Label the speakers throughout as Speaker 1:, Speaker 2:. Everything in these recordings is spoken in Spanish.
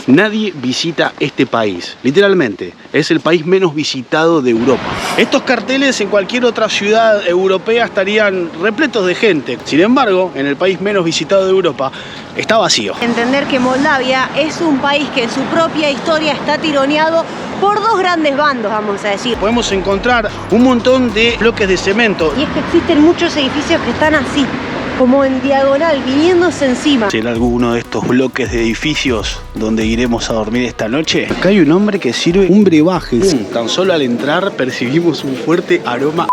Speaker 1: Nadie visita este país, literalmente, es el país menos visitado de Europa. Estos carteles en cualquier otra ciudad europea estarían repletos de gente. Sin embargo, en el país menos visitado de Europa, está vacío.
Speaker 2: Entender que Moldavia es un país que en su propia historia está tironeado por dos grandes bandos, vamos a decir.
Speaker 1: Podemos encontrar un montón de bloques de cemento.
Speaker 2: Y es que existen muchos edificios que están así, como en diagonal, viniéndose encima.
Speaker 1: ¿Será alguno de estos bloques de edificios donde iremos a dormir esta noche? Acá hay un hombre que sirve un brebaje. Tan solo al entrar percibimos un fuerte aroma.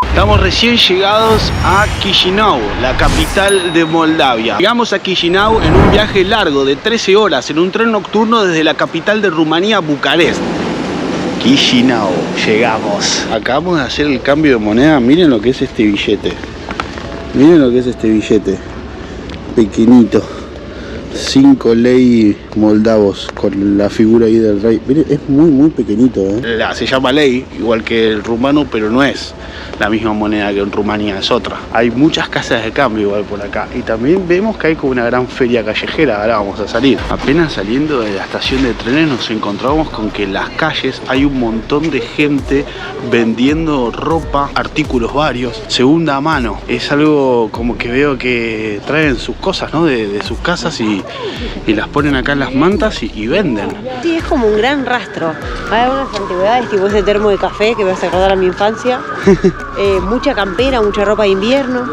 Speaker 1: Estamos recién llegados a Chisinau, la capital de Moldavia. Llegamos a Chisinau en un viaje largo de 13 horas en un tren nocturno desde la capital de Rumanía, Bucarest. Chisinau, llegamos. Acabamos de hacer el cambio de moneda. Miren lo que es este billete. Miren lo que es este billete. Pequeñito. 5 lei moldavos con la figura ahí del rey. Miren, es muy pequeñito, Se llama lei, igual que el rumano, pero no es la misma moneda que en Rumanía, es otra. Hay muchas casas de cambio igual por acá. Y también vemos que hay como una gran feria callejera. Ahora vamos a salir. Apenas saliendo de la estación de trenes nos encontramos con que en las calles hay un montón de gente vendiendo ropa, artículos varios, segunda mano. Es algo como que veo que traen sus cosas, ¿no? De sus casas y las ponen acá en las mantas y venden.
Speaker 2: Sí, es como un gran rastro. Hay algunas antigüedades, tipo ese termo de café que me hace acordar a mi infancia. Mucha campera, mucha ropa de invierno.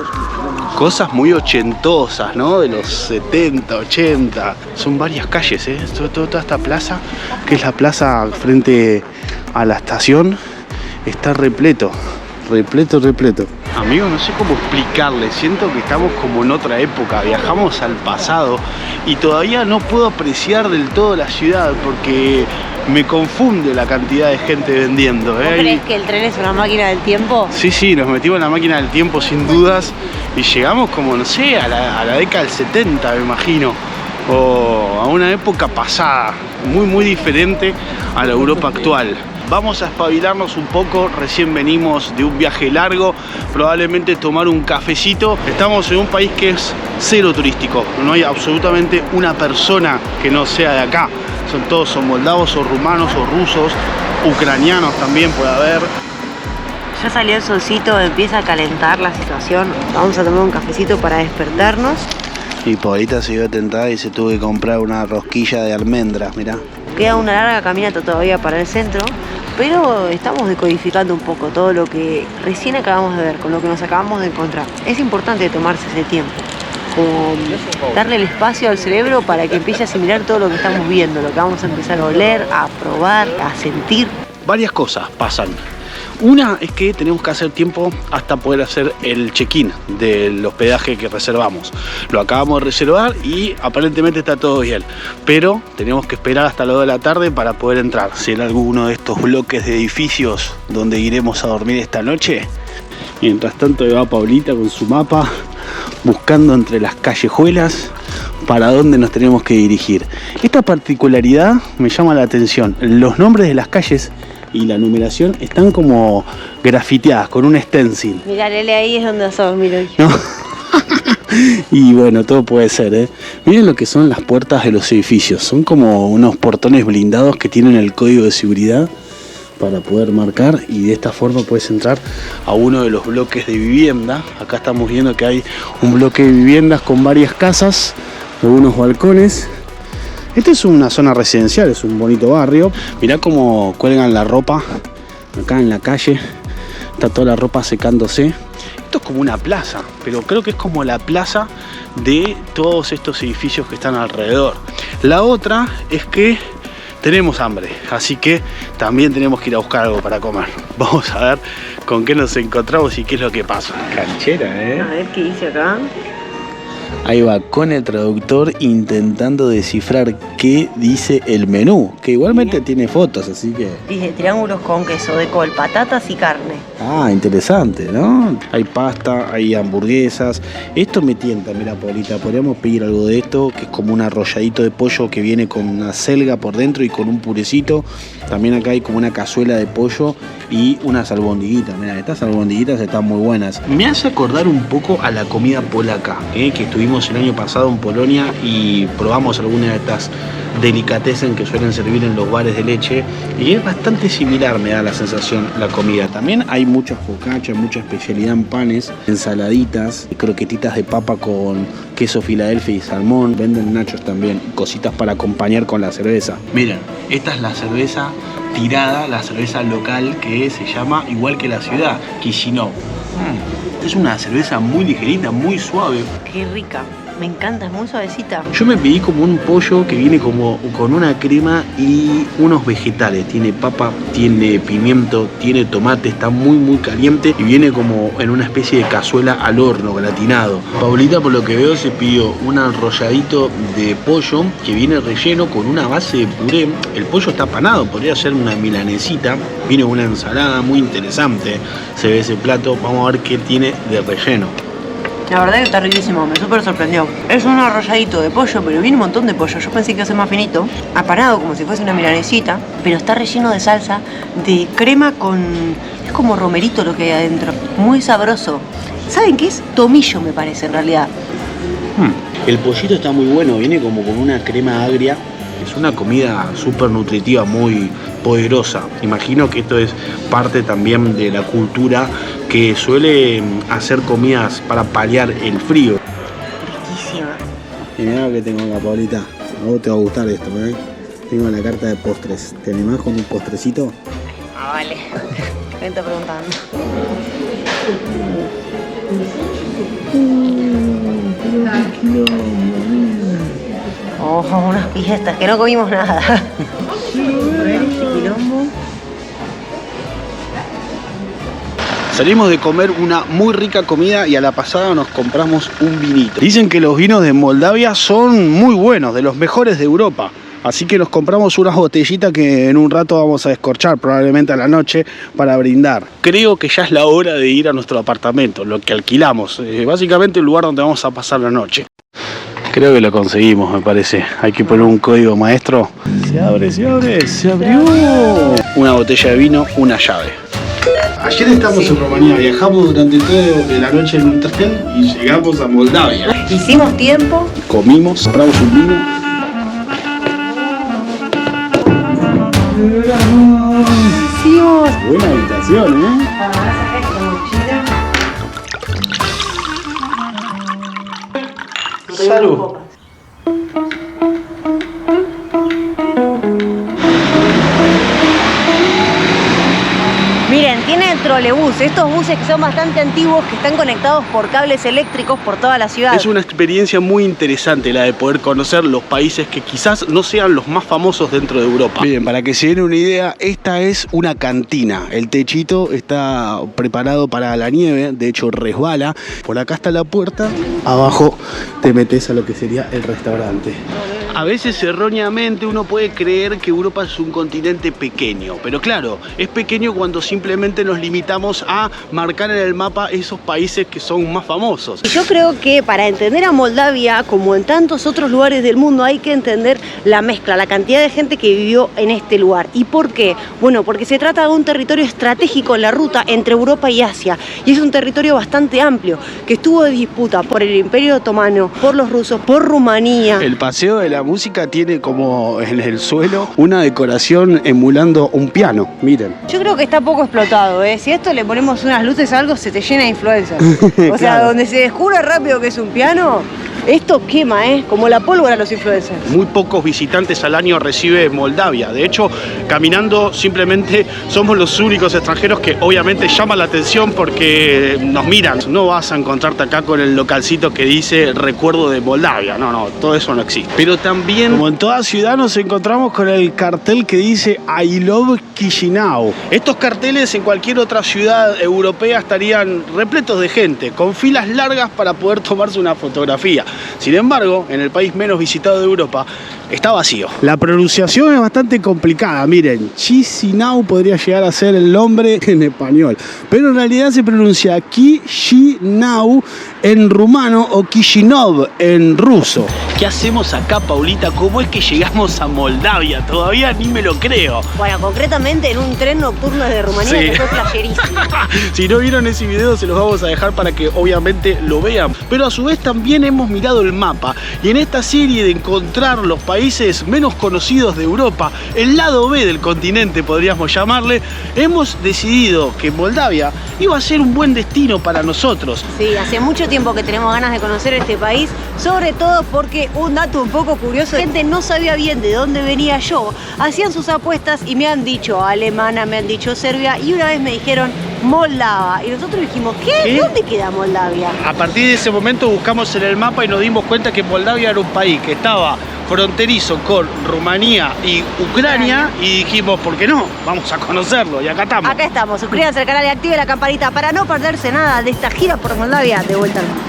Speaker 1: Cosas muy ochentosas, ¿no? De los 70, 80. Son varias calles, toda esta plaza, que es la plaza frente a la estación, está repleto. Amigo, no sé cómo explicarle, siento que estamos como en otra época, viajamos al pasado y todavía no puedo apreciar del todo la ciudad porque me confunde la cantidad de gente vendiendo.
Speaker 2: ¿Vos crees que el tren es una máquina del tiempo?
Speaker 1: Sí, nos metimos en la máquina del tiempo sin dudas y llegamos como, no sé, a la década del 70, me imagino, o a una época pasada, muy diferente a la Europa actual. Vamos a espabilarnos un poco, recién venimos de un viaje largo, probablemente tomar un cafecito. Estamos en un país que es cero turístico, no hay absolutamente una persona que no sea de acá. Todos son moldavos o rumanos o rusos, ucranianos también puede haber.
Speaker 2: Ya salió el solcito, empieza a calentar la situación. Vamos a tomar un cafecito para despertarnos.
Speaker 1: Y Paulita se iba tentada y se tuvo que comprar una rosquilla de almendras, mirá.
Speaker 2: Queda una larga caminata todavía para el centro, pero estamos decodificando un poco todo lo que recién acabamos de ver, con lo que nos acabamos de encontrar. Es importante tomarse ese tiempo, como darle el espacio al cerebro para que empiece a asimilar todo lo que estamos viendo, lo que vamos a empezar a oler, a probar, a sentir.
Speaker 1: Varias cosas pasan. Una es que tenemos que hacer tiempo hasta poder hacer el check-in del hospedaje que reservamos. Lo acabamos de reservar y aparentemente está todo bien, pero tenemos que esperar hasta las 2 de la tarde para poder entrar. ¿Será alguno de estos bloques de edificios donde iremos a dormir esta noche? Mientras tanto va Paulita con su mapa buscando entre las callejuelas para dónde nos tenemos que dirigir. Esta particularidad me llama la atención. Los nombres de las calles y la numeración están como grafiteadas con un stencil.
Speaker 2: Mirá, Lele, ahí es donde vas a dormir hoy.
Speaker 1: ¿No? Y bueno, todo puede ser, Miren lo que son las puertas de los edificios. Son como unos portones blindados que tienen el código de seguridad para poder marcar y de esta forma puedes entrar a uno de los bloques de vivienda. Acá estamos viendo que hay un bloque de viviendas con varias casas, algunos balcones. Esta es una zona residencial, es un bonito barrio. Mirá cómo cuelgan la ropa acá en la calle. Está toda la ropa secándose. Esto es como una plaza, pero creo que es como la plaza de todos estos edificios que están alrededor. La otra es que tenemos hambre, así que también tenemos que ir a buscar algo para comer. Vamos a ver con qué nos encontramos y qué es lo que pasa. Canchera,
Speaker 2: A ver qué dice acá.
Speaker 1: Ahí va con el traductor intentando descifrar qué dice el menú, que igualmente tiene fotos, así que...
Speaker 2: Dice triángulos con queso de col, patatas y carne.
Speaker 1: Ah, interesante, ¿no? Hay pasta, hay hamburguesas. Esto me tienta, mira, Paulita, podríamos pedir algo de esto, que es como un arrolladito de pollo que viene con una selga por dentro y con un purecito. También acá hay como una cazuela de pollo y unas albondiguitas. Mira, estas albondiguitas están muy buenas. Me hace acordar un poco a la comida polaca, que estuvimos estuvimos el año pasado en Polonia y probamos algunas de estas delicatessen que suelen servir en los bares de leche y es bastante similar, me da la sensación, la comida. También hay mucha focaccia, mucha especialidad en panes, ensaladitas, croquetitas de papa con queso Filadelfia y salmón, venden nachos también, cositas para acompañar con la cerveza. Miren, esta es la cerveza tirada, la cerveza local que se llama igual que la ciudad, Chisinau. Es una cerveza muy ligerita, muy suave.
Speaker 2: Qué rica. Me encanta, es muy suavecita.
Speaker 1: Yo me pedí como un pollo que viene como con una crema y unos vegetales. Tiene papa, tiene pimiento, tiene tomate, está muy caliente y viene como en una especie de cazuela al horno, gratinado. Paulita, por lo que veo, se pidió un enrolladito de pollo que viene relleno con una base de puré. El pollo está panado, podría ser una milanesita. Viene una ensalada muy interesante. Se ve ese plato, vamos a ver qué tiene de relleno.
Speaker 2: La verdad que está riquísimo, me súper sorprendió. Es un arrolladito de pollo, pero viene un montón de pollo. Yo pensé que iba a ser más finito, apanado como si fuese una milanesita, pero está relleno de salsa, de crema con... es como romerito lo que hay adentro. Muy sabroso. ¿Saben qué es? Tomillo, me parece, en realidad.
Speaker 1: El pollito está muy bueno, viene como con una crema agria. Es una comida súper nutritiva, muy poderosa. Imagino que esto es parte también de la cultura que suele hacer comidas para paliar el frío.
Speaker 2: Riquísima.
Speaker 1: Y mirá lo que tengo acá, Paulita. A vos te va a gustar esto, ¿eh? Tengo la carta de postres. ¿Te animás con un postrecito?
Speaker 2: Ah, vale. ¿Qué está preguntando? Oh, unas fiestas, que no comimos nada. A ver este quilombo.
Speaker 1: Salimos de comer una muy rica comida y a la pasada nos compramos un vinito. Dicen que los vinos de Moldavia son muy buenos, de los mejores de Europa. Así que nos compramos unas botellitas que en un rato vamos a descorchar, probablemente a la noche, para brindar. Creo que ya es la hora de ir a nuestro apartamento, lo que alquilamos. Básicamente el lugar donde vamos a pasar la noche. Creo que lo conseguimos, me parece. Hay que poner un código maestro. Se abre, se abrió. Una botella de vino, una llave. Ayer estamos en Rumanía, viajamos durante toda la noche en un tren y llegamos a Moldavia.
Speaker 2: Hicimos tiempo.
Speaker 1: Comimos, compramos un vino. Buena habitación, ¿eh? Salud.
Speaker 2: Miren, tiene el trolebús, estos buses que son bastante antiguos, que están conectados por cables eléctricos por toda la ciudad.
Speaker 1: Es una experiencia muy interesante la de poder conocer los países que quizás no sean los más famosos dentro de Europa. Miren, para que se den una idea, esta es una cantina. El techito está preparado para la nieve, de hecho resbala. Por acá está la puerta, abajo te metes a lo que sería el restaurante. A veces erróneamente uno puede creer que Europa es un continente pequeño, pero claro, es pequeño cuando simplemente nos limitamos a marcar en el mapa esos países que son más famosos.
Speaker 2: Yo creo que para entender a Moldavia, como en tantos otros lugares del mundo, hay que entender la mezcla, la cantidad de gente que vivió en este lugar. ¿Y por qué? Bueno, porque se trata de un territorio estratégico en la ruta entre Europa y Asia, y es un territorio bastante amplio, que estuvo en disputa por el Imperio Otomano, por los rusos, por Rumanía.
Speaker 1: El Paseo de la Música tiene como en el suelo una decoración emulando un piano, miren.
Speaker 2: Yo creo que está poco explotado, ¿eh? Si a esto le ponemos unas luces a algo, se te llena de influencers. O sea,
Speaker 1: Claro.
Speaker 2: donde se descubre rápido que es un piano, esto quema, como la pólvora a los influencers.
Speaker 1: Muy pocos visitantes al año recibe Moldavia. De hecho, caminando simplemente somos los únicos extranjeros que obviamente llaman la atención porque nos miran. No vas a encontrarte acá con el localcito que dice recuerdo de Moldavia. No, todo eso no existe. Pero también, como en toda ciudad, nos encontramos con el cartel que dice I love Chisinau. Estos carteles en cualquier otra ciudad europea estarían repletos de gente, con filas largas para poder tomarse una fotografía. Sin embargo, en el país menos visitado de Europa, está vacío. La pronunciación es bastante complicada, miren, Chisinau podría llegar a ser el nombre en español, pero en realidad se pronuncia Chisinau en rumano o Kishinov en ruso. ¿Qué hacemos acá, Paulita? ¿Cómo es que llegamos a Moldavia? Todavía ni me lo creo.
Speaker 2: Bueno, concretamente en un tren nocturno desde Rumanía,
Speaker 1: Sí.
Speaker 2: que fue flasherísimo.
Speaker 1: Si no vieron ese video, se los vamos a dejar para que obviamente lo vean. Pero a su vez también hemos mirado el mapa. Y en esta serie de encontrar los países menos conocidos de Europa, el lado B del continente podríamos llamarle, hemos decidido que Moldavia iba a ser un buen destino para nosotros.
Speaker 2: Sí, hace mucho tiempo que tenemos ganas de conocer este país, sobre todo porque un dato un poco curioso, la gente no sabía bien de dónde venía yo, hacían sus apuestas y me han dicho alemana, me han dicho Serbia y una vez me dijeron Moldava y nosotros dijimos, ¿qué? ¿Dónde queda Moldavia?
Speaker 1: A partir de ese momento buscamos en el mapa y nos dimos cuenta que Moldavia era un país que estaba fronterizo con Rumanía y Ucrania y dijimos, ¿por qué no? Vamos a conocerlo y acá estamos.
Speaker 2: Acá estamos, suscríbanse al canal y activen la campanita para no perderse nada de esta gira por Moldavia de vuelta al mundo.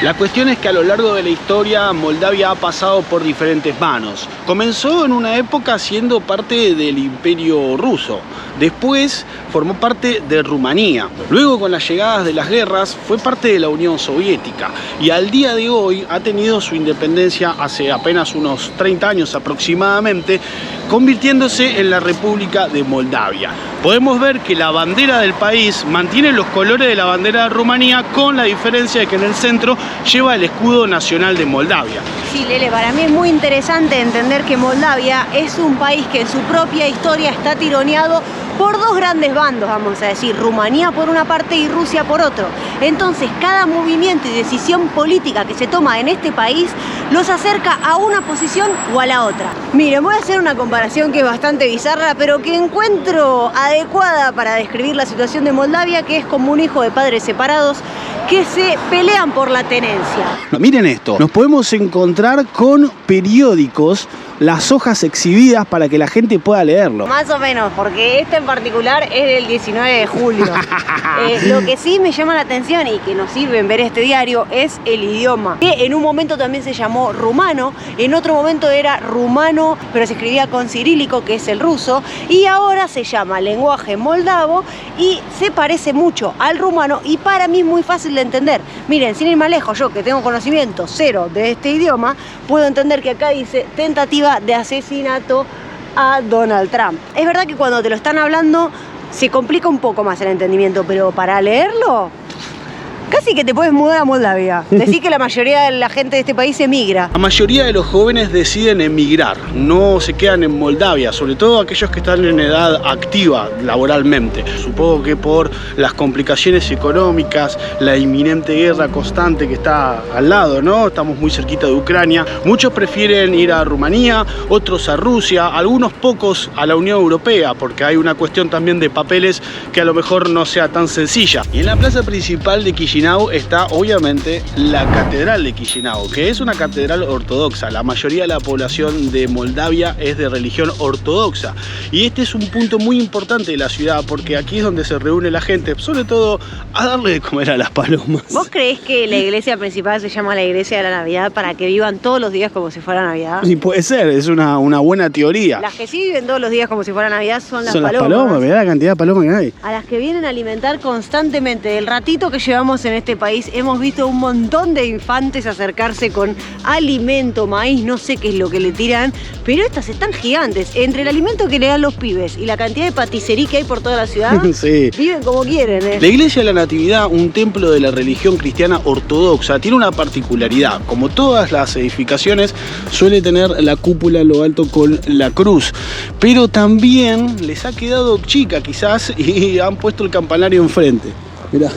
Speaker 1: La cuestión es que a lo largo de la historia Moldavia ha pasado por diferentes manos. Comenzó en una época siendo parte del Imperio Ruso. Después formó parte de Rumanía. Luego, con las llegadas de las guerras, fue parte de la Unión Soviética. Y al día de hoy ha tenido su independencia hace apenas unos 30 años aproximadamente, convirtiéndose en la República de Moldavia. Podemos ver que la bandera del país mantiene los colores de la bandera de Rumanía, con la diferencia de que en el centro lleva el escudo nacional de Moldavia.
Speaker 2: Sí, Lele, para mí es muy interesante entender que Moldavia es un país que en su propia historia está tironeado por dos grandes bandos, vamos a decir, Rumanía por una parte y Rusia por otro. Entonces, cada movimiento y decisión política que se toma en este país los acerca a una posición o a la otra. Miren, voy a hacer una comparación que es bastante bizarra, pero que encuentro adecuada para describir la situación de Moldavia, que es como un hijo de padres separados que se pelean por la tenencia.
Speaker 1: No, miren esto, nos podemos encontrar con periódicos, las hojas exhibidas para que la gente pueda leerlo.
Speaker 2: Más o menos, porque este en particular es del 19 de julio. Lo que sí me llama la atención y que nos sirve en ver este diario es el idioma, que en un momento también se llamó rumano, en otro momento era rumano, pero se escribía con cirílico, que es el ruso, y ahora se llama lenguaje moldavo y se parece mucho al rumano y para mí es muy fácil de entender. Miren, sin ir más lejos, yo que tengo conocimiento cero de este idioma, puedo entender que acá dice tentativa de asesinato a Donald Trump. Es verdad que cuando te lo están hablando se complica un poco más el entendimiento, pero para leerlo casi que te puedes mudar a Moldavia. Decir que la mayoría de la gente de este país emigra.
Speaker 1: La mayoría de los jóvenes deciden emigrar, no se quedan en Moldavia, sobre todo aquellos que están en edad activa laboralmente. Supongo que por las complicaciones económicas, la inminente guerra constante que está al lado, ¿no? Estamos muy cerquita de Ucrania. Muchos prefieren ir a Rumanía, otros a Rusia, algunos pocos a la Unión Europea, porque hay una cuestión también de papeles que a lo mejor no sea tan sencilla. Y en la plaza principal de Chisinau está obviamente la Catedral de Chisinau, que es una catedral ortodoxa. La mayoría de la población de Moldavia es de religión ortodoxa. Y este es un punto muy importante de la ciudad, porque aquí es donde se reúne la gente, sobre todo a darle de comer a las palomas.
Speaker 2: ¿Vos creés que la iglesia principal se llama la iglesia de la Navidad para que vivan todos los días como si fuera Navidad?
Speaker 1: Sí, puede ser, es una buena teoría.
Speaker 2: Las que sí viven todos los días como si fuera Navidad son las palomas.
Speaker 1: Las palomas, mirá la cantidad de palomas que hay.
Speaker 2: A las que vienen a alimentar constantemente. El ratito que llevamos en este país hemos visto un montón de infantes acercarse con alimento, maíz, no sé qué es lo que le tiran, pero estas están gigantes. Entre el alimento que le dan los pibes y la cantidad de paticería que hay por toda la ciudad,
Speaker 1: sí,
Speaker 2: viven como quieren, ¿eh?
Speaker 1: La iglesia de la Natividad, un templo de la religión cristiana ortodoxa, tiene una particularidad. Como todas las edificaciones, suele tener la cúpula en lo alto con la cruz, pero también les ha quedado chica quizás y han puesto el campanario enfrente. Mirá.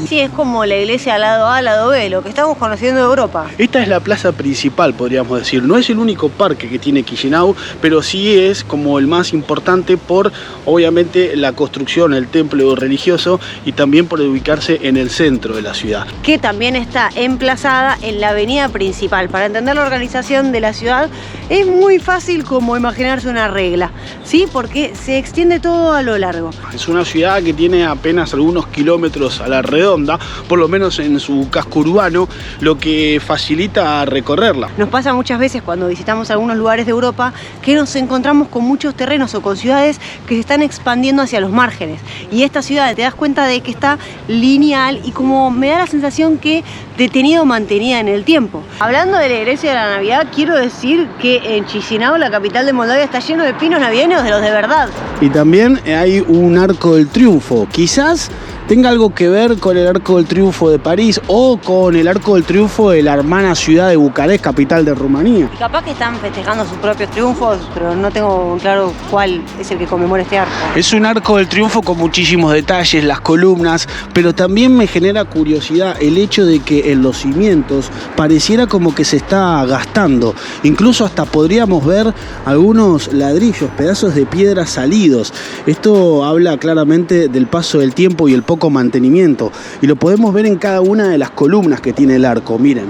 Speaker 2: Sí, es como la iglesia al lado A, al lado B, lo que estamos conociendo de Europa.
Speaker 1: Esta es la plaza principal, podríamos decir. No es el único parque que tiene Chisinau, pero sí es como el más importante por, obviamente, la construcción, el templo religioso y también por ubicarse en el centro de la ciudad.
Speaker 2: Que también está emplazada en la avenida principal. Para entender la organización de la ciudad es muy fácil como imaginarse una regla, ¿sí? Porque se extiende todo a lo largo.
Speaker 1: Es una ciudad que tiene apenas algunos kilómetros a la la redonda, por lo menos en su casco urbano, lo que facilita recorrerla.
Speaker 2: Nos pasa muchas veces cuando visitamos algunos lugares de Europa que nos encontramos con muchos terrenos o con ciudades que se están expandiendo hacia los márgenes. Y esta ciudad te das cuenta de que está lineal y como me da la sensación que detenido o mantenida en el tiempo. Hablando de la iglesia de la Navidad, quiero decir que en Chisinau, la capital de Moldavia, está lleno de pinos navideños de los de verdad.
Speaker 1: Y también hay un Arco del Triunfo. Quizás tenga algo que ver con el Arco del Triunfo de París o con el Arco del Triunfo de la hermana ciudad de Bucarest, capital de Rumanía.
Speaker 2: Y capaz que están festejando sus propios triunfos, pero no tengo claro cuál es el que conmemora este arco.
Speaker 1: Es un Arco del Triunfo con muchísimos detalles, las columnas, pero también me genera curiosidad el hecho de que en los cimientos pareciera como que se está gastando. Incluso hasta podríamos ver algunos ladrillos, pedazos de piedra salidos. Esto habla claramente del paso del tiempo y el poco mantenimiento, y lo podemos ver en cada una de las columnas que tiene el arco. Miren,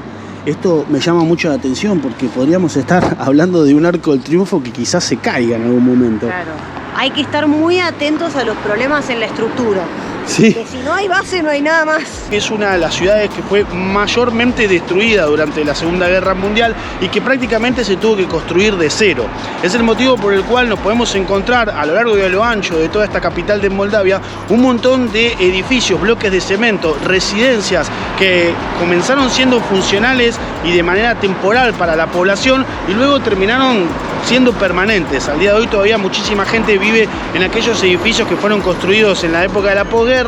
Speaker 1: esto me llama mucho la atención porque podríamos estar hablando de un Arco del Triunfo que quizás se caiga en algún momento.
Speaker 2: Claro, hay que estar muy atentos a los problemas en la estructura.
Speaker 1: Sí.
Speaker 2: Que si no hay base no hay nada más.
Speaker 1: Es una de las ciudades que fue mayormente destruida durante la Segunda Guerra Mundial y que prácticamente se tuvo que construir de cero. Es el motivo por el cual nos podemos encontrar a lo largo y a lo ancho de toda esta capital de Moldavia un montón de edificios, bloques de cemento, residencias que comenzaron siendo funcionales y de manera temporal para la población y luego terminaron siendo permanentes. Al día de hoy todavía muchísima gente vive en aquellos edificios que fueron construidos en la época de la posguerra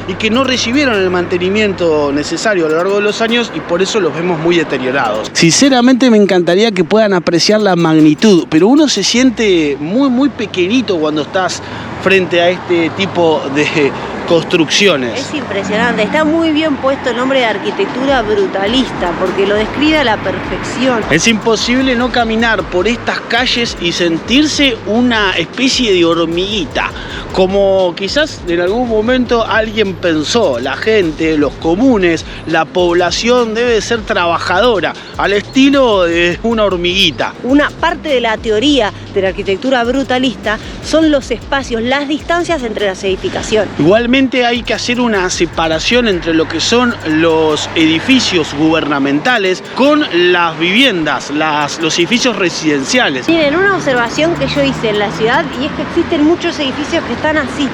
Speaker 1: y que no recibieron el mantenimiento necesario a lo largo de los años y por eso los vemos muy deteriorados. Sinceramente me encantaría que puedan apreciar la magnitud, pero uno se siente muy pequeñito cuando estás frente a este tipo de construcciones.
Speaker 2: Es impresionante, está muy bien puesto el nombre de arquitectura brutalista porque lo describe a la perfección.
Speaker 1: Es imposible no caminar por estas calles y sentirse una especie de hormiguita, como quizás en algún momento alguien pensó. La gente, los comunes, la población debe ser trabajadora, al estilo de una hormiguita.
Speaker 2: Una parte de la teoría de la arquitectura brutalista son los espacios, las distancias entre las edificaciones.
Speaker 1: Igualmente hay que hacer una separación entre lo que son los edificios gubernamentales con las viviendas, los edificios residenciales.
Speaker 2: Miren, una observación que yo hice en la ciudad y es que existen muchos edificios que están así,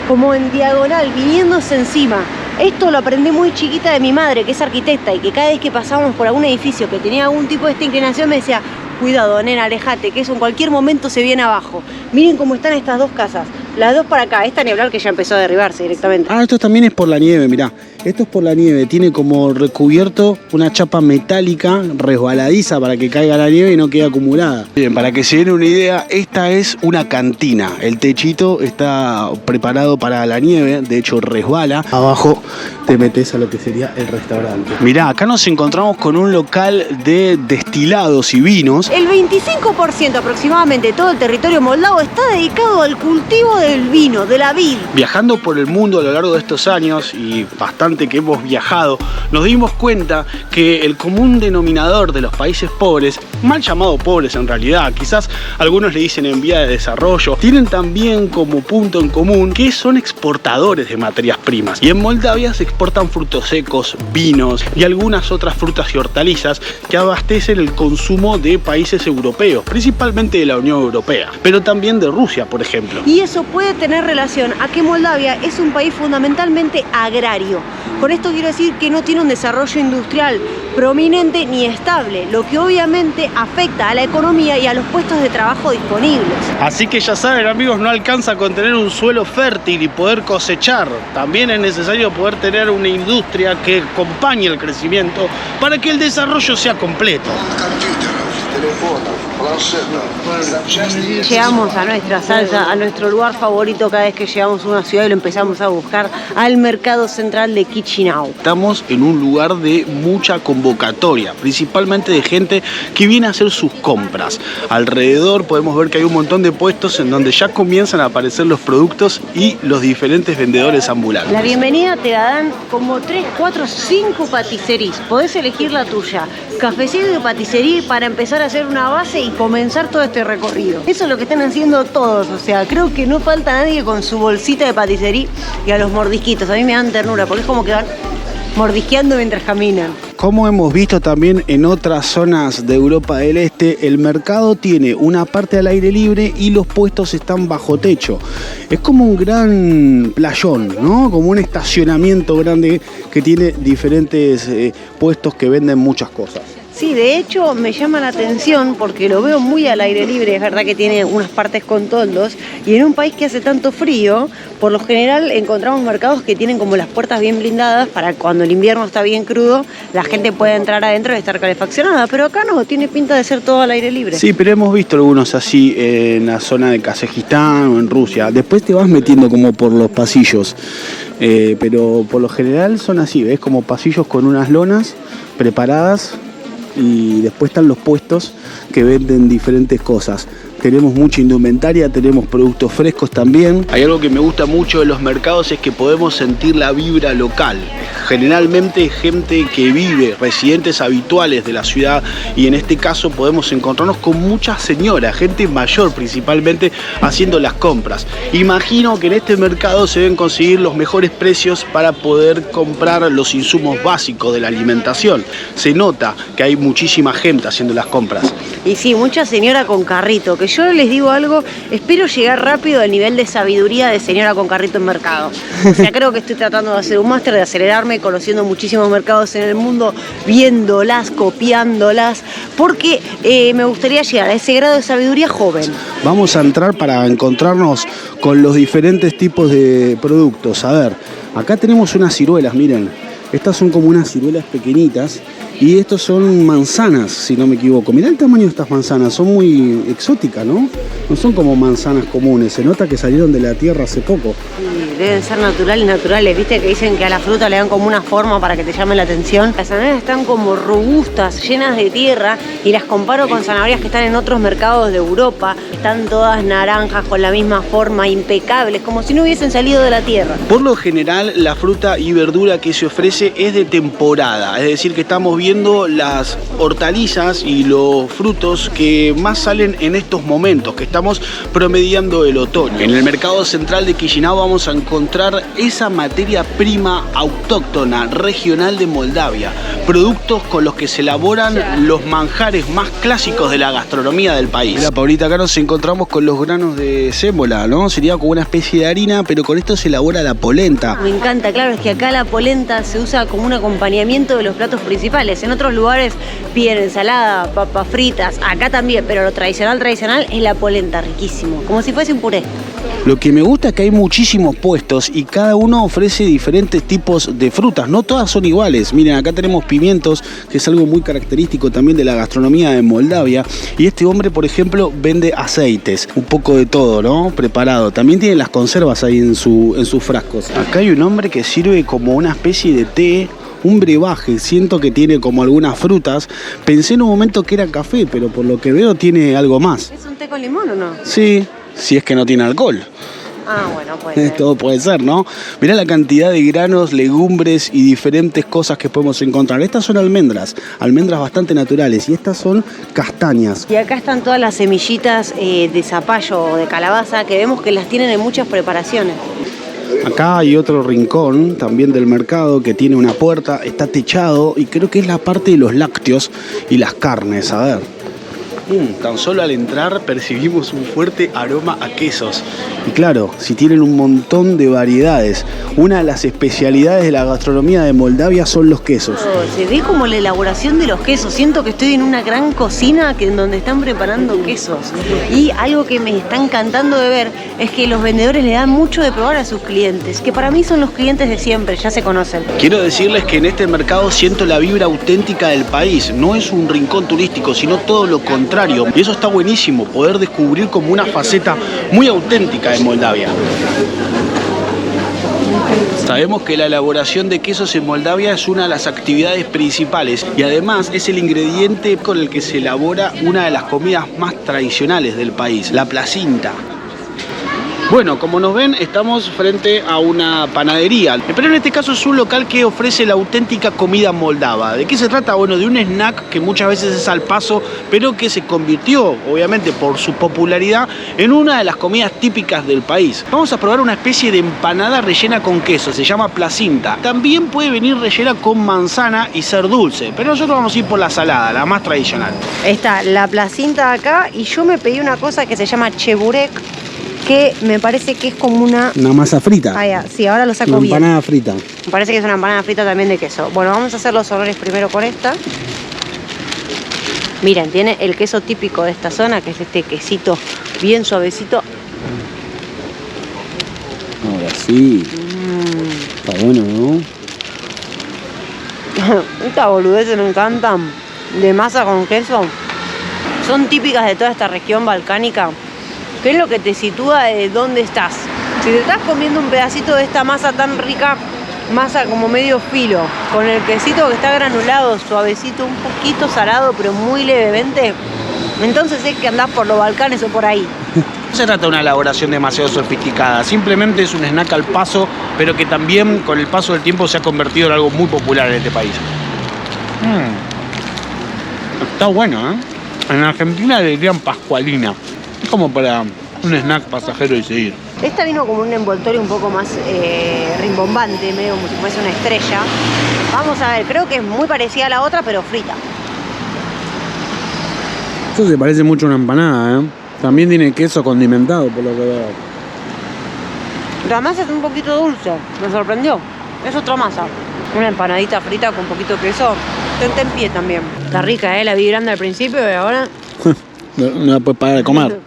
Speaker 2: como en diagonal, viniéndose encima. Esto lo aprendí muy chiquita de mi madre, que es arquitecta, y que cada vez que pasábamos por algún edificio que tenía algún tipo de esta inclinación me decía: cuidado, nena, alejate, que eso en cualquier momento se viene abajo. Miren cómo están estas dos casas, las dos para acá. Esta ni hablar que ya empezó a derribarse directamente.
Speaker 1: Ah, esto también es por la nieve, mirá. Esto es por la nieve, tiene como recubierto una chapa metálica resbaladiza para que caiga la nieve y no quede acumulada. Bien, para que se den una idea, esta es una cantina. El techito está preparado para la nieve, de hecho resbala. Abajo te metes a lo que sería el restaurante. Mirá, acá nos encontramos con un local de destilados y vinos.
Speaker 2: El 25% aproximadamente de todo el territorio moldavo está dedicado al cultivo del vino, de la vid.
Speaker 1: Viajando por el mundo a lo largo de estos años y bastante que hemos viajado, nos dimos cuenta que el común denominador de los países pobres, mal llamados pobres en realidad, quizás algunos le dicen en vía de desarrollo, tienen también como punto en común que son exportadores de materias primas. Y en Moldavia se exportan frutos secos, vinos y algunas otras frutas y hortalizas que abastecen el consumo de países europeos, principalmente de la Unión Europea, pero también de Rusia, por ejemplo.
Speaker 2: Y eso puede tener relación a que Moldavia es un país fundamentalmente agrario. Con esto quiero decir que no tiene un desarrollo industrial prominente ni estable, lo que obviamente afecta a la economía y a los puestos de trabajo disponibles.
Speaker 1: Así que ya saben, amigos, no alcanza con tener un suelo fértil y poder cosechar. También es necesario poder tener una industria que acompañe el crecimiento para que el desarrollo sea completo.
Speaker 2: Llegamos a nuestra salsa, a nuestro lugar favorito cada vez que llegamos a una ciudad y lo empezamos a buscar, al mercado central de Chisinau.
Speaker 1: Estamos en un lugar de mucha convocatoria, principalmente de gente que viene a hacer sus compras. Alrededor podemos ver que hay un montón de puestos en donde ya comienzan a aparecer los productos y los diferentes vendedores ambulantes.
Speaker 2: La bienvenida te la dan como 3, 4, 5 paticerías. Podés elegir la tuya. Cafecito y paticería para empezar a hacer una base y comenzar todo este recorrido. Eso es lo que están haciendo todos, o sea, creo que no falta nadie con su bolsita de paticería y a los mordisquitos. A mí me dan ternura porque es como que van mordisqueando mientras caminan.
Speaker 1: Como hemos visto también en otras zonas de Europa del Este, el mercado tiene una parte al aire libre y los puestos están bajo techo. Es como un gran playón, ¿no? Como un estacionamiento grande que tiene diferentes puestos que venden muchas cosas.
Speaker 2: Sí, de hecho me llama la atención porque lo veo muy al aire libre, es verdad que tiene unas partes con toldos y en un país que hace tanto frío, por lo general encontramos mercados que tienen como las puertas bien blindadas para cuando el invierno está bien crudo, la gente puede entrar adentro y estar calefaccionada, pero acá no, tiene pinta de ser todo al aire libre.
Speaker 1: Sí, pero hemos visto algunos así en la zona de Kazajistán o en Rusia, después te vas metiendo como por los pasillos, pero por lo general son así, ¿ves? Como pasillos con unas lonas preparadas. Y después están los puestos que venden diferentes cosas. Tenemos mucha indumentaria, tenemos productos frescos también. Hay algo que me gusta mucho de los mercados, es que podemos sentir la vibra local. Generalmente gente que vive, residentes habituales de la ciudad, y en este caso podemos encontrarnos con muchas señoras, gente mayor principalmente, haciendo las compras. Imagino que en este mercado se deben conseguir los mejores precios para poder comprar los insumos básicos de la alimentación. Se nota que hay muchísima gente haciendo las compras.
Speaker 2: Y sí, mucha señora con carrito, que yo les digo algo, espero llegar rápido al nivel de sabiduría de señora con carrito en mercado. O sea, creo que estoy tratando de hacer un máster, de acelerarme, conociendo muchísimos mercados en el mundo, viéndolas, copiándolas, porque me gustaría llegar a ese grado de sabiduría joven.
Speaker 1: Vamos a entrar para encontrarnos con los diferentes tipos de productos. A ver, acá tenemos unas ciruelas, miren. Estas son como unas ciruelas pequeñitas. Y estos son manzanas, si no me equivoco. Mirá el tamaño de estas manzanas, son muy exóticas, ¿no? No son como manzanas comunes, se nota que salieron de la tierra hace poco.
Speaker 2: Sí, deben ser naturales, viste que dicen que a la fruta le dan como una forma para que te llame la atención. Las zanahorias están como robustas, llenas de tierra, y las comparo con zanahorias que están en otros mercados de Europa. Están todas naranjas, con la misma forma, impecables, como si no hubiesen salido de la tierra.
Speaker 1: Por lo general, la fruta y verdura que se ofrece es de temporada, es decir, que estamos viendo las hortalizas y los frutos que más salen en estos momentos, que estamos promediando el otoño. En el mercado central de Chisinau vamos a encontrar esa materia prima autóctona, regional de Moldavia, productos con los que se elaboran los manjares más clásicos de la gastronomía del país. Mira, Paulita, acá nos encontramos con los granos de sémola, ¿no? Sería como una especie de harina, pero con esto se elabora la polenta.
Speaker 2: Me encanta, claro, es que acá la polenta se usa como un acompañamiento de los platos principales. En otros lugares piden ensalada, papas fritas, acá también, pero lo tradicional es la polenta, riquísimo, como si fuese un puré.
Speaker 1: Lo que me gusta es que hay muchísimos puestos y cada uno ofrece diferentes tipos de frutas, no todas son iguales. Miren, acá tenemos pimientos, que es algo muy característico también de la gastronomía de Moldavia, y este hombre, por ejemplo, vende aceites, un poco de todo, ¿no? Preparado. También tiene las conservas ahí en sus frascos. Acá hay un hombre que sirve como una especie de té, un brebaje, siento que tiene como algunas frutas. Pensé en un momento que era café, pero por lo que veo tiene algo más.
Speaker 2: ¿Es un té con limón o no?
Speaker 1: Sí, si es que no tiene alcohol.
Speaker 2: Ah, bueno, puede ser.
Speaker 1: Todo puede ser, ¿no? Mirá la cantidad de granos, legumbres y diferentes cosas que podemos encontrar. Estas son almendras bastante naturales, y estas son castañas.
Speaker 2: Y acá están todas las semillitas de zapallo o de calabaza, que vemos que las tienen en muchas preparaciones.
Speaker 1: Acá hay otro rincón también del mercado que tiene una puerta, está techado, y creo que es la parte de los lácteos y las carnes. A ver. Tan solo al entrar percibimos un fuerte aroma a quesos. Y claro, si tienen un montón de variedades. Una de las especialidades de la gastronomía de Moldavia son los quesos.
Speaker 2: Se ve como la elaboración de los quesos. Siento que estoy en una gran cocina en donde están preparando quesos. Y algo que me está encantando de ver es que los vendedores le dan mucho de probar a sus clientes, que para mí son los clientes de siempre, ya se conocen.
Speaker 1: Quiero decirles que en este mercado siento la vibra auténtica del país. No es un rincón turístico, sino todo lo contrario. Y eso está buenísimo, poder descubrir como una faceta muy auténtica de Moldavia. Sabemos que la elaboración de quesos en Moldavia es una de las actividades principales, y además es el ingrediente con el que se elabora una de las comidas más tradicionales del país, la placinta. Bueno, como nos ven, estamos frente a una panadería, pero en este caso es un local que ofrece la auténtica comida moldava. ¿De qué se trata? Bueno, de un snack que muchas veces es al paso, pero que se convirtió, obviamente por su popularidad, en una de las comidas típicas del país. Vamos a probar una especie de empanada rellena con queso, se llama placinta. También puede venir rellena con manzana y ser dulce, pero nosotros vamos a ir por la salada, la más tradicional.
Speaker 2: Está la placinta acá y yo me pedí una cosa que se llama cheburek, que me parece que es como una
Speaker 1: masa frita.
Speaker 2: Ah, ya. Sí, ahora lo saco
Speaker 1: una
Speaker 2: bien.
Speaker 1: Empanada frita.
Speaker 2: Me parece que es una empanada frita también de queso. Bueno, vamos a hacer los honores primero con esta. Miren, tiene el queso típico de esta zona, que es este quesito bien suavecito.
Speaker 1: Ahora sí. Está bueno, ¿no?
Speaker 2: Estas boludeces me encantan. De masa con queso. Son típicas de toda esta región balcánica. ¿Qué es lo que te sitúa de dónde estás? Si te estás comiendo un pedacito de esta masa tan rica, masa como medio filo, con el quesito que está granulado, suavecito, un poquito salado, pero muy levemente, entonces es que andás por los Balcanes o por ahí.
Speaker 1: No se trata de una elaboración demasiado sofisticada, simplemente es un snack al paso, pero que también con el paso del tiempo se ha convertido en algo muy popular en este país. Está bueno, ¿eh? En Argentina le dirían pascualina. Es como para un snack pasajero y seguir.
Speaker 2: Esta vino como un envoltorio un poco más rimbombante, medio como si fuese una estrella. Vamos a ver, creo que es muy parecida a la otra, pero frita.
Speaker 1: Eso se parece mucho a una empanada, ¿eh? También tiene queso condimentado, por lo que veo.
Speaker 2: La masa es un poquito dulce, me sorprendió. Es otra masa. Una empanadita frita con un poquito de queso. Tentempié también. Está rica, la vi grande al principio y ahora...
Speaker 1: No la puedes parar de comer.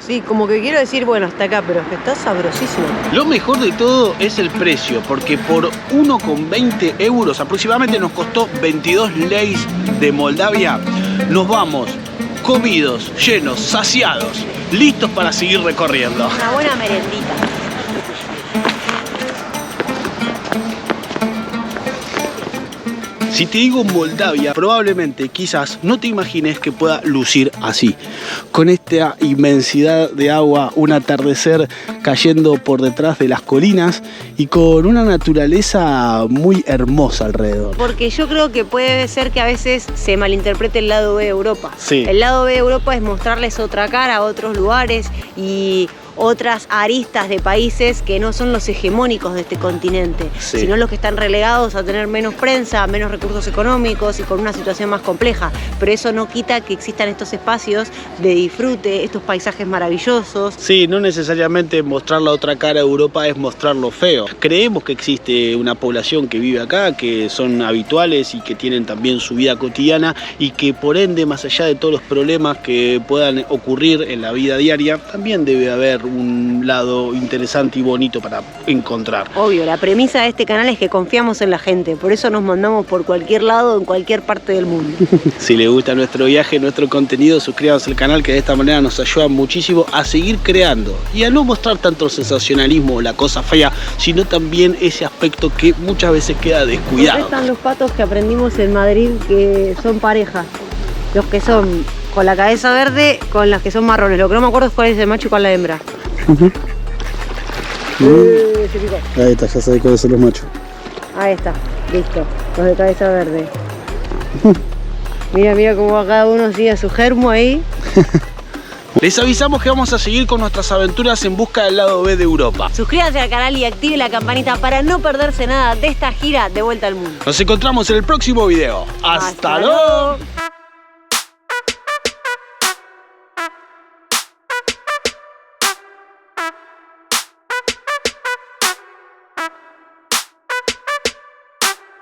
Speaker 2: Sí, como que quiero decir, bueno, hasta acá, pero es que está sabrosísimo.
Speaker 1: Lo mejor de todo es el precio, porque por 1,20 euros aproximadamente nos costó 22 leis de Moldavia. Nos vamos comidos, llenos, saciados, listos para seguir recorriendo.
Speaker 2: Una buena merendita.
Speaker 1: Si te digo Moldavia, probablemente, quizás, no te imagines que pueda lucir así. Con esta inmensidad de agua, un atardecer cayendo por detrás de las colinas y con una naturaleza muy hermosa alrededor.
Speaker 2: Porque yo creo que puede ser que a veces se malinterprete el lado B de Europa.
Speaker 1: Sí.
Speaker 2: El lado B de Europa es mostrarles otra cara, otros lugares y otras aristas de países que no son los hegemónicos de este continente,
Speaker 1: sí,
Speaker 2: sino los que están relegados a tener menos prensa, menos recursos económicos y con una situación más compleja. Pero eso no quita que existan estos espacios de disfrute, estos paisajes maravillosos.
Speaker 1: Sí, no necesariamente mostrar la otra cara de Europa es mostrar lo feo. Creemos que existe una población que vive acá, que son habituales y que tienen también su vida cotidiana y que por ende, más allá de todos los problemas que puedan ocurrir en la vida diaria, también debe haber un lado interesante y bonito para encontrar.
Speaker 2: Obvio, la premisa de este canal es que confiamos en la gente, por eso nos mandamos por cualquier lado, en cualquier parte del mundo.
Speaker 1: Si les gusta nuestro viaje, nuestro contenido, suscríbanse al canal, que de esta manera nos ayuda muchísimo a seguir creando y a no mostrar tanto el sensacionalismo o la cosa fea, sino también ese aspecto que muchas veces queda descuidado.
Speaker 2: Acá están los patos que aprendimos en Madrid, que son parejas, los que son con la cabeza verde, con las que son marrones. Lo que no me acuerdo es cuál es el macho y cuál es la hembra.
Speaker 1: Ahí está, ya sabés cuáles son los machos.
Speaker 2: Ahí está, listo, los de cabeza verde. Mira, mira cómo va cada uno así a su germo ahí.
Speaker 1: Les avisamos que vamos a seguir con nuestras aventuras en busca del lado B de Europa.
Speaker 2: Suscríbanse al canal y active la campanita para no perderse nada de esta gira de vuelta al mundo.
Speaker 1: Nos encontramos en el próximo video. ¡Hasta luego!